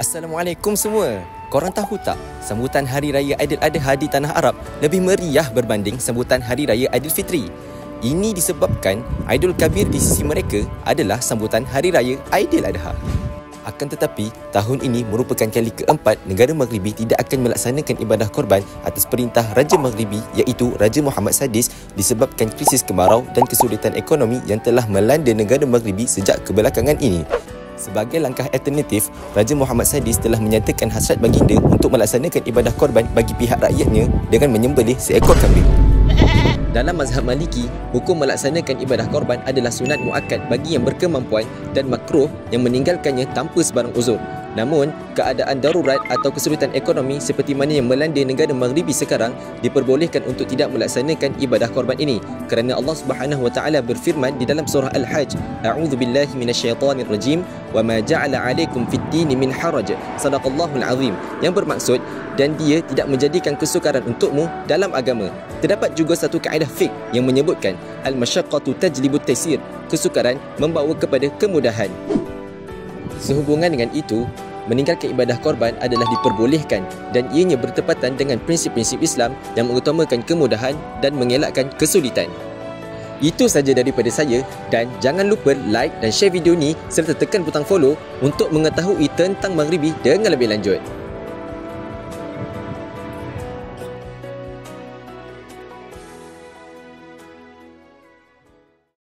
Assalamualaikum semua. Korang tahu tak, sambutan Hari Raya Aidiladha di tanah Arab lebih meriah berbanding sambutan Hari Raya Aidilfitri. Ini disebabkan Aidul Kabir di sisi mereka adalah sambutan Hari Raya Aidiladha. Akan tetapi, tahun ini merupakan kali keempat negara Maghribi tidak akan melaksanakan ibadah korban atas perintah Raja Maghribi iaitu Raja Muhammad Sadis disebabkan krisis kemarau dan kesulitan ekonomi yang telah melanda negara Maghribi sejak kebelakangan ini. Sebagai langkah alternatif, Raja Muhammad Sadis telah menyatakan hasrat baginda untuk melaksanakan ibadah korban bagi pihak rakyatnya dengan menyembelih seekor kambing. Dalam mazhab Maliki, hukum melaksanakan ibadah korban adalah sunat muakkad bagi yang berkemampuan dan makruh yang meninggalkannya tanpa sebarang uzur. Namun, keadaan darurat atau kesulitan ekonomi seperti mana yang melanda negara Maghribi sekarang diperbolehkan untuk tidak melaksanakan ibadah korban ini kerana Allah Subhanahu wa taala berfirman di dalam surah Al-Hajj, A'udzu billahi minasyaitonir rajim, wa ma ja'ala 'alaikum fid din min haraj. Shadaqallahul azim. Yang bermaksud, dan dia tidak menjadikan kesukaran untukmu dalam agama. Terdapat juga satu kaedah fiqh yang menyebutkan al-masyaqqatu tajlibut taysir. Kesukaran membawa kepada kemudahan. Sehubungan dengan itu, meninggalkan ibadah korban adalah diperbolehkan dan ianya bertepatan dengan prinsip-prinsip Islam yang mengutamakan kemudahan dan mengelakkan kesulitan. Itu saja daripada saya dan jangan lupa like dan share video ni serta tekan butang follow untuk mengetahui tentang Maghribi dengan lebih lanjut.